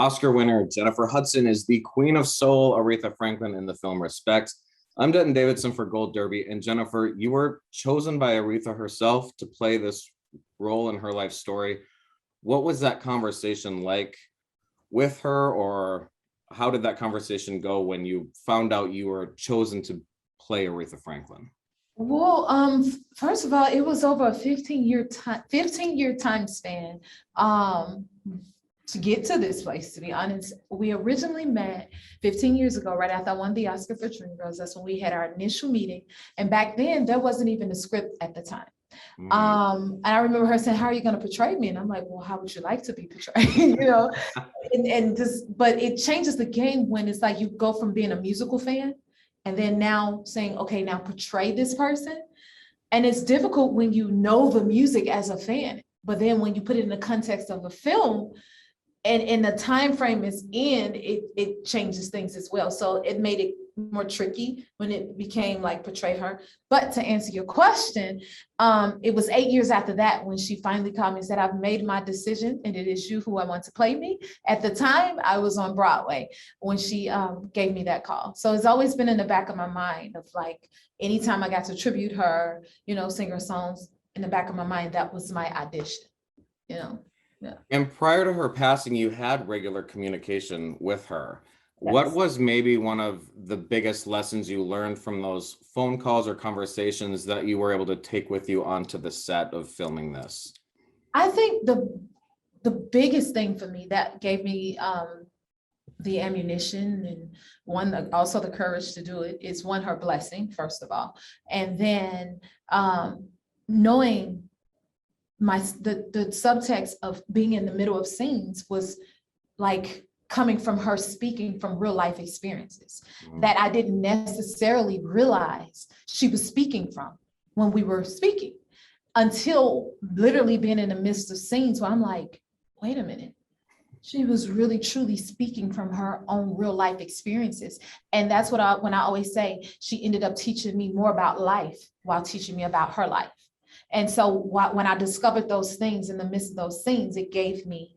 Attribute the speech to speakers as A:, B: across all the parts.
A: Oscar winner Jennifer Hudson is the Queen of Soul, Aretha Franklin in the film Respect. I'm Denton Davidson for Gold Derby, and Jennifer, you were chosen by Aretha herself to play this role in her life story. What was that conversation like with her, or how did that conversation go when you found out you were chosen to play Aretha Franklin?
B: Well, first of all, it was over a 15-year time span to get to this place, to be honest. We originally met 15 years ago, right after I won the Oscar for Dreamgirls. That's when we had our initial meeting. And back then, there wasn't even a script at the time. And I remember her saying, "How are you going to portray me?" And I'm like, "Well, how would you like to be portrayed?" But it changes the game when it's like you go from being a musical fan and then now saying, okay, now portray this person. And it's difficult when you know the music as a fan, but then when you put it in the context of a film and the time frame is in, it changes things as well. So it made it more tricky when it became like portray her. But to answer your question, it was 8 years after that when she finally called me and said, "I've made my decision and it is you who I want to play me." At the time, I was on Broadway when she gave me that call. So it's always been in the back of my mind of like, anytime I got to tribute her, sing her songs, in the back of my mind, that was my audition, Yeah.
A: And prior to her passing, you had regular communication with her.
B: Yes.
A: What was maybe one of the biggest lessons you learned from those phone calls or conversations that you were able to take with you onto the set of filming this?
B: I think the biggest thing for me that gave me the ammunition and also the courage to do it is her blessing, first of all. And then knowing the subtext of being in the middle of scenes was like coming from her speaking from real life experiences that I didn't necessarily realize she was speaking from when we were speaking, until literally being in the midst of scenes where I'm like, wait a minute, she was really truly speaking from her own real life experiences. And that's when I always say, she ended up teaching me more about life while teaching me about her life. And so when I discovered those things in the midst of those scenes, it gave me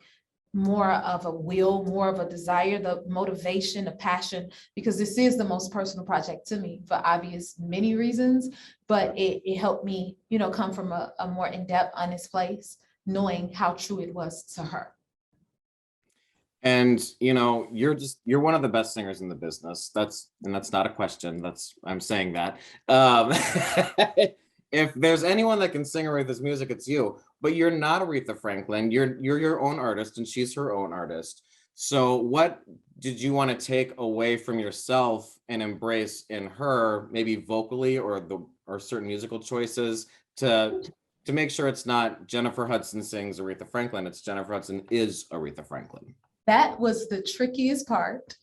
B: more of a will, more of a desire, the motivation, the passion, because this is the most personal project to me for obvious many reasons, but it helped me, come from a more in-depth, honest place, knowing how true it was to her.
A: And you're one of the best singers in the business. That's not a question. I'm saying that. If there's anyone that can sing Aretha's music, it's you. But you're not Aretha Franklin. You're your own artist, and she's her own artist. So what did you want to take away from yourself and embrace in her, maybe vocally or certain musical choices, to make sure it's not Jennifer Hudson sings Aretha Franklin, it's Jennifer Hudson is Aretha Franklin?
B: That was the trickiest part.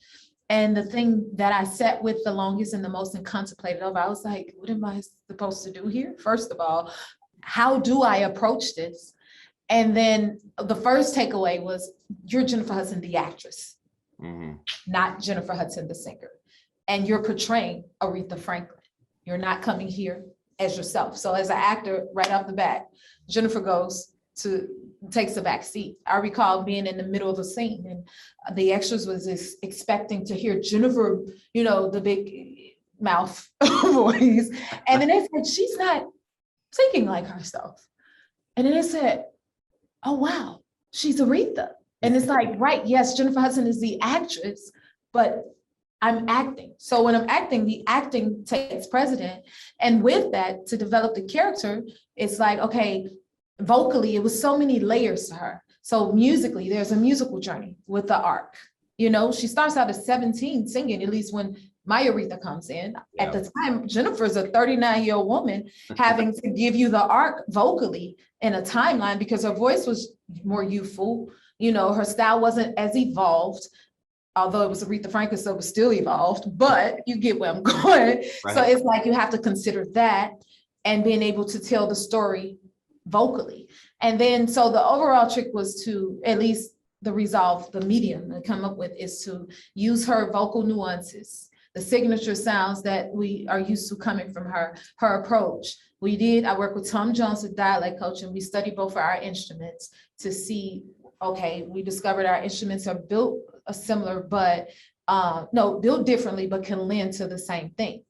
B: And the thing that I sat with the longest and the most and contemplated over, I was like, what am I supposed to do here? First of all, how do I approach this? And then the first takeaway was, you're Jennifer Hudson, the actress, not Jennifer Hudson, the singer. And you're portraying Aretha Franklin. You're not coming here as yourself. So as an actor, right off the bat, Jennifer takes a back seat. I recall being in the middle of a scene and the extras was expecting to hear Jennifer, the big mouth voice. And then they said, she's not singing like herself. And then they said, oh, wow, she's Aretha. And it's like, right, yes, Jennifer Hudson is the actress, but I'm acting. So when I'm acting, the acting takes precedent. And with that, to develop the character, it's like, okay, vocally, it was so many layers to her. So musically, there's a musical journey with the arc. She starts out at 17 singing, at least when my Aretha comes in. Yeah. At the time, Jennifer's a 39-year-old woman having to give you the arc vocally in a timeline because her voice was more youthful. Her style wasn't as evolved, although it was Aretha Franklin, so it was still evolved, but you get where I'm going. Right. So it's like you have to consider that and being able to tell the story vocally. And then, so the overall trick was to, at least the medium to come up with, is to use her vocal nuances, the signature sounds that we are used to coming from her approach. I worked with Tom Jones, a dialect coach, and we studied both of our instruments to see, okay, we discovered our instruments are built a similar, but no, built differently, but can lend to the same things.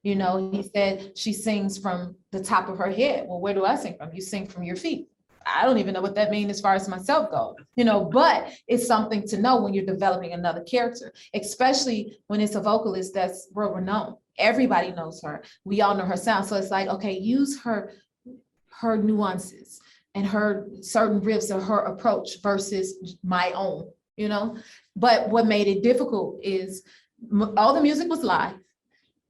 B: You know, he said she sings from the top of her head. Well, where do I sing from? You sing from your feet. I don't even know what that means as far as myself goes, you know, but it's something to know when you're developing another character, especially when it's a vocalist that's world renowned. Everybody knows her. We all know her sound. So it's like, okay, use her nuances and her certain riffs or her approach versus my own, you know. But what made it difficult is all the music was live,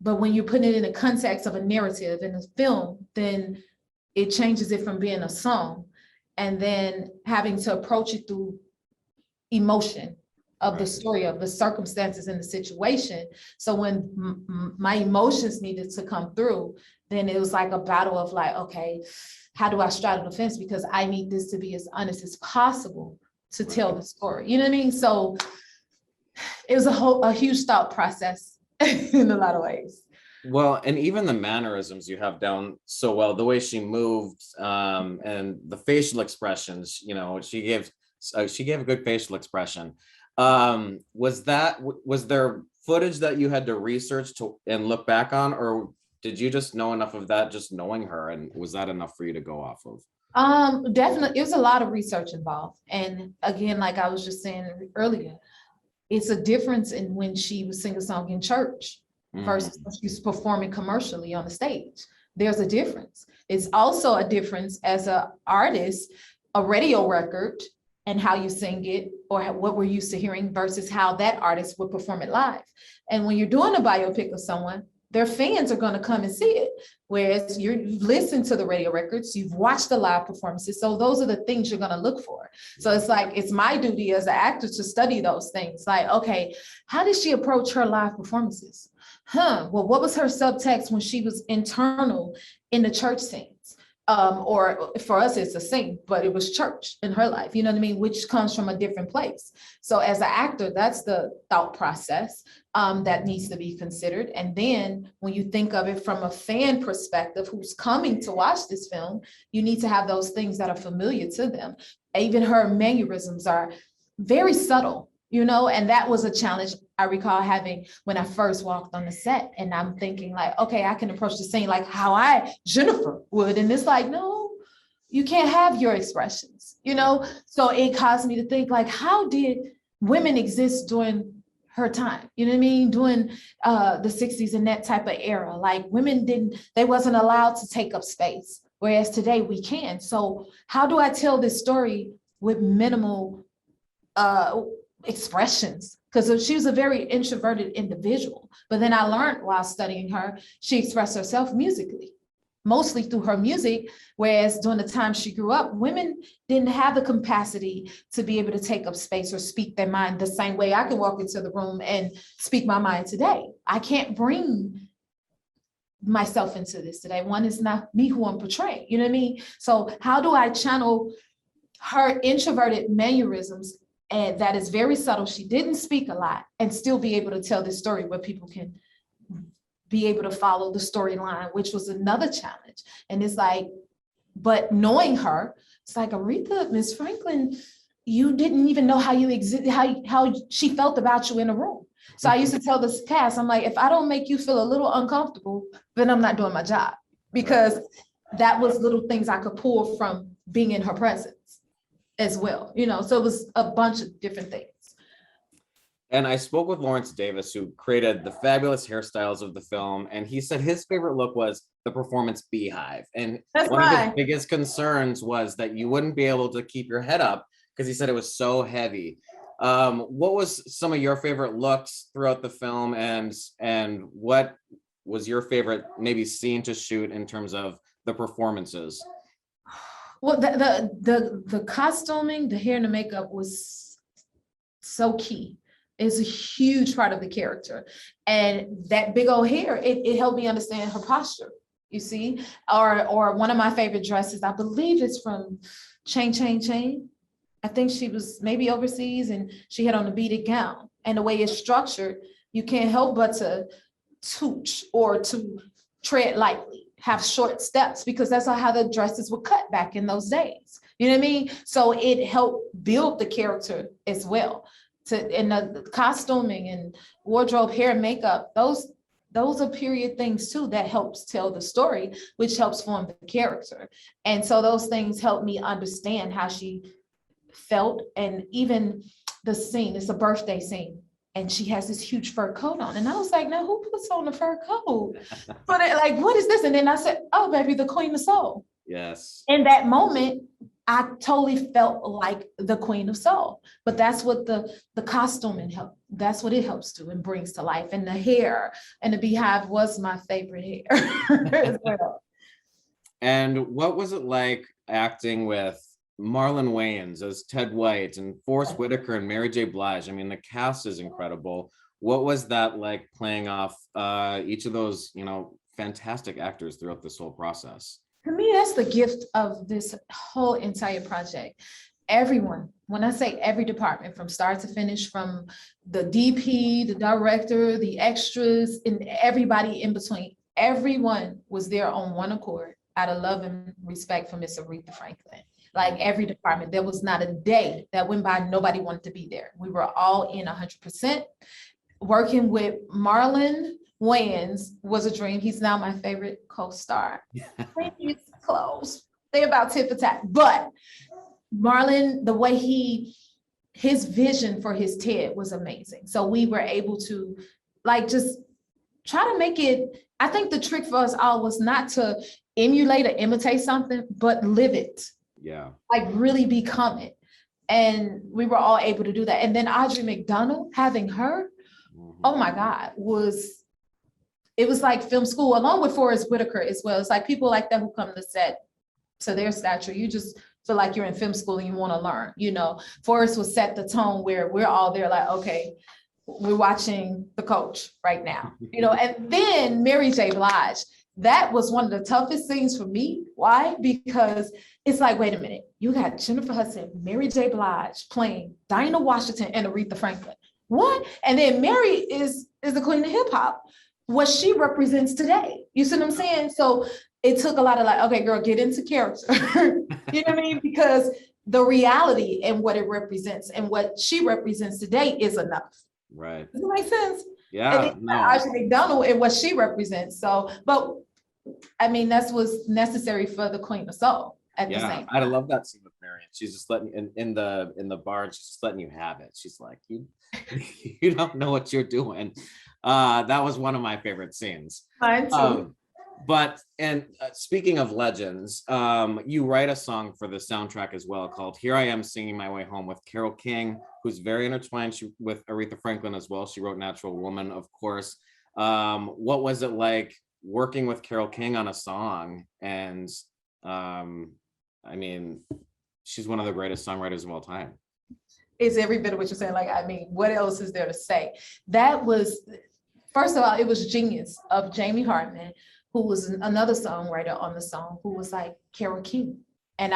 B: but when you're putting it in the context of a narrative in a film, then it changes it from being a song and then having to approach it through emotion of the story, of the circumstances and the situation. So when my emotions needed to come through, then it was like a battle of like, okay, how do I straddle the fence? Because I need this to be as honest as possible to tell the story. You know what I mean? So it was a huge thought process in a lot of ways.
A: Well, and even the mannerisms you have down so well, the way she moved, and the facial expressions, you know, she gave a good facial expression. Was there footage that you had to research and look back on, or did you just know enough of that just knowing her, and was that enough for you to go off of?
B: Definitely, it was a lot of research involved. And again, like I was just saying earlier, it's a difference in when she would sing a song in church versus when she's performing commercially on the stage. There's a difference. It's also a difference as an artist, a radio record and how you sing it or what we're used to hearing versus how that artist would perform it live. And when you're doing a biopic of someone, their fans are going to come and see it. Whereas you've listened to the radio records, you've watched the live performances. So those are the things you're going to look for. So it's like, it's my duty as an actor to study those things. Like, okay, how did she approach her live performances? Well, what was her subtext when she was internal in the church scenes? Or for us, it's a sing, but it was church in her life, you know what I mean? Which comes from a different place. So as an actor, that's the thought process that needs to be considered. And then when you think of it from a fan perspective, who's coming to watch this film, you need to have those things that are familiar to them. Even her mannerisms are very subtle, you know, and that was a challenge I recall having when I first walked on the set. And I'm thinking like, okay, I can approach the scene like how Jennifer would. And it's like, no, you can't have your expressions, you know? So it caused me to think like, how did women exist during her time? You know what I mean? During the 60s and that type of era, like women they wasn't allowed to take up space. Whereas today we can. So how do I tell this story with minimal expressions? Because she was a very introverted individual. But then I learned while studying her, she expressed herself musically, mostly through her music. Whereas during the time she grew up, women didn't have the capacity to be able to take up space or speak their mind the same way I can walk into the room and speak my mind today. I can't bring myself into this today. One is not me who I'm portraying, you know what I mean? So how do I channel her introverted mannerisms, and that is very subtle, she didn't speak a lot, and still be able to tell this story where people can be able to follow the storyline, which was another challenge. And it's like, but knowing her, it's like, Aretha, Miss Franklin, you didn't even know how you exist, how she felt about you in a room. So I used to tell this cast, I'm like, if I don't make you feel a little uncomfortable, then I'm not doing my job, because that was little things I could pull from being in her presence as well, you know, so it was a bunch of different things.
A: And I spoke with Lawrence Davis, who created the fabulous hairstyles of the film, and he said his favorite look was the performance beehive. And one of his biggest concerns was that you wouldn't be able to keep your head up because he said it was so heavy. What was some of your favorite looks throughout the film, and what was your favorite maybe scene to shoot in terms of the performances?
B: Well, the costuming, the hair and the makeup was so key. It's a huge part of the character. And that big old hair, it helped me understand her posture, you see? Or one of my favorite dresses, I believe it's from Chain. I think she was maybe overseas and she had on a beaded gown. And the way it's structured, you can't help but to tooch or to tread lightly, have short steps, because that's how the dresses were cut back in those days. You know what I mean? So it helped build the character as well. and the costuming and wardrobe, hair, and makeup, those are period things too that helps tell the story, which helps form the character. And so those things help me understand how she felt. And even the scene, it's a birthday scene, and she has this huge fur coat on. And I was like, now who puts on the fur coat? But like, what is this? And then I said, oh, baby, the Queen of Soul.
A: Yes.
B: In that moment, I totally felt like the Queen of Soul. But that's what the costuming help. That's what it helps to and brings to life. And the hair and the beehive was my favorite hair as well.
A: And what was it like acting with Marlon Wayans as Ted White and Forrest Whitaker and Mary J. Blige? I mean, the cast is incredible. What was that like playing off each of those, fantastic actors throughout this whole process?
B: To me, that's the gift of this whole entire project. Everyone, when I say every department from start to finish, from the DP, the director, the extras, and everybody in between, everyone was there on one accord out of love and respect for Miss Aretha Franklin. Like every department, there was not a day that went by nobody wanted to be there. We were all in 100%. Working with Marlon Wayans was a dream. He's now my favorite co-star. He's close. They're about tit for tat. But Marlon, the way his vision for his TED was amazing. So we were able to just try to make it. I think the trick for us all was not to emulate or imitate something, but live it.
A: Yeah.
B: Really become it. And we were all able to do that. And then Audrey McDonald, having her, oh my God, it was like film school, along with Forrest Whitaker as well. It's like people like that who come to set to their stature. You just feel like you're in film school and you want to learn, Forrest will set the tone where we're all there like, okay, we're watching the coach right now, and then Mary J. Blige. That was one of the toughest scenes for me. Why? Because it's like, wait a minute, you got Jennifer Hudson, Mary J. Blige playing Dinah Washington and Aretha Franklin. What? And then Mary is the queen of hip hop, what she represents today. You see what I'm saying? So it took a lot of okay, girl, get into character. You know what I mean? Because the reality and what it represents and what she represents today is enough.
A: Right.
B: Does it make sense?
A: Yeah. No.
B: Audrey McDonald and what she represents. So, but I mean, that's what's necessary for the Queen of Soul. At the same time.
A: I love that scene with Marion. She's just letting in the bar, and she's just letting you have it. She's like, you don't know what you're doing. That was one of my favorite scenes.
B: Mine too.
A: But speaking of legends, you write a song for the soundtrack as well called "Here I Am Singing My Way Home" with Carole King, who's very intertwined with Aretha Franklin as well. She wrote "Natural Woman," of course. What was it like working with Carole King on a song? And I mean, she's one of the greatest songwriters of all time.
B: It's every bit of what you're saying. What else is there to say? That was, first of all, it was genius of Jamie Hartman, who was another songwriter on the song, who was like, Carole King. And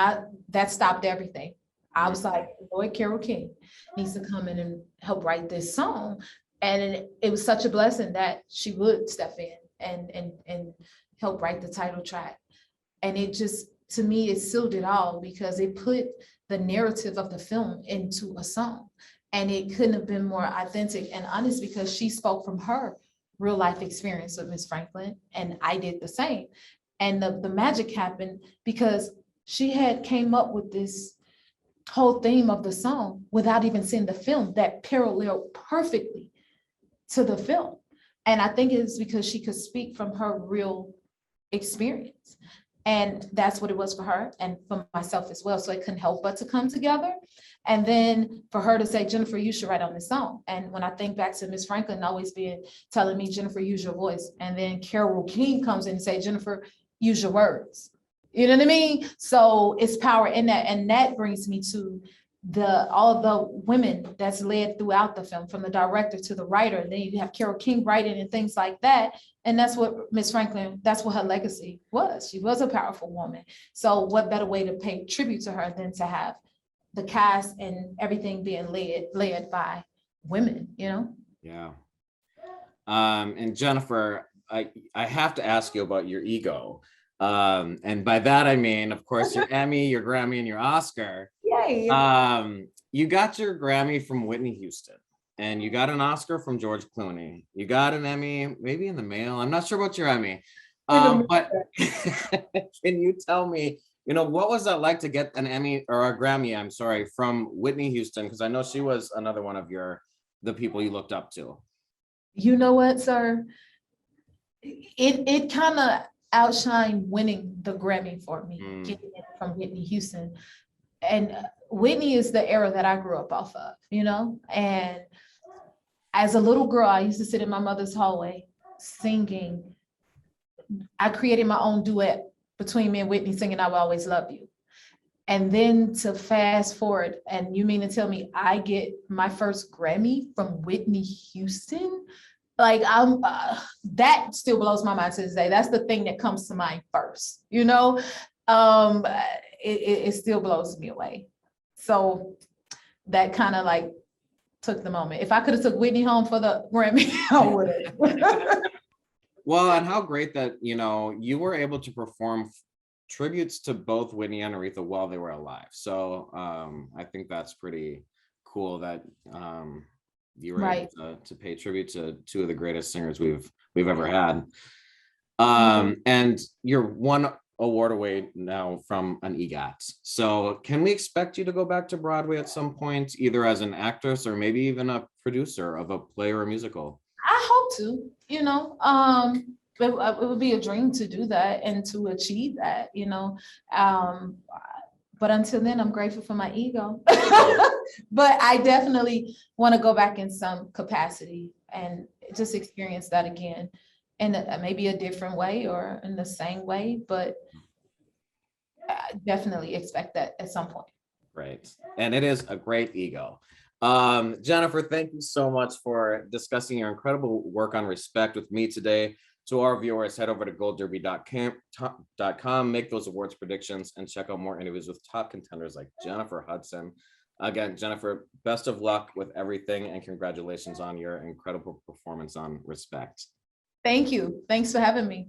B: that stopped everything. I was like, Lord, Carole King needs to come in and help write this song. And it was such a blessing that she would step in and help write the title track. And it just, to me, it sealed it all because it put the narrative of the film into a song. And it couldn't have been more authentic and honest because she spoke from her real life experience with Miss Franklin, and I did the same. And the magic happened because she had came up with this whole theme of the song without even seeing the film that paralleled perfectly to the film. And I think it's because she could speak from her real experience. And that's what it was for her and for myself as well. So it couldn't help but to come together. And then for her to say, Jennifer, you should write on this song. And when I think back to Miss Franklin always telling me, Jennifer, use your voice. And then Carole King comes in and say, Jennifer, use your words. You know what I mean? So it's power in that. And that brings me to all the women that's led throughout the film, from the director to the writer. And then you have Carole King writing and things like that. And that's what Miss Franklin, that's what her legacy was. She was a powerful woman. So what better way to pay tribute to her than to have the cast and everything being led by women,
A: Yeah. And Jennifer, I have to ask you about your ego. And by that, I mean, of course, your Emmy, your Grammy, and your Oscar.
B: Yay.
A: You got your Grammy from Whitney Houston. and you got an Oscar from George Clooney. You got an Emmy, maybe in the mail. I'm not sure about your Emmy. But can you tell me, what was that like to get an Emmy or a Grammy, I'm sorry, from Whitney Houston? Because I know she was another one of the people you looked up to.
B: You know what, sir? It kind of outshined winning the Grammy for me, getting it from Whitney Houston. And Whitney is the era that I grew up off of, and as a little girl, I used to sit in my mother's hallway singing. I created my own duet between me and Whitney singing I Will Always Love You. And then to fast forward, and you mean to tell me I get my first Grammy from Whitney Houston? Like that still blows my mind to this day. That's the thing that comes to mind first, it still blows me away. So that kind of like took the moment. If I could have took Whitney home for the Grammy, I would have.
A: Well, and how great that, you were able to perform tributes to both Whitney and Aretha while they were alive. So I think that's pretty cool that you were able to pay tribute to two of the greatest singers we've ever had. And you're one award away now from an EGOT. So can we expect you to go back to Broadway at some point, either as an actress or maybe even a producer of a play or a musical?
B: I hope to, it would be a dream to do that and to achieve that, but until then, I'm grateful for my ego. But I definitely want to go back in some capacity and just experience that again in maybe a different way or in the same way, but I definitely expect that at some point.
A: Right. And it is a great ego. Jennifer, thank you so much for discussing your incredible work on Respect with me today. To our viewers, head over to goldderby.com, make those awards predictions, and check out more interviews with top contenders like Jennifer Hudson. Again, Jennifer, best of luck with everything, and congratulations on your incredible performance on Respect.
B: Thank you. Thanks for having me.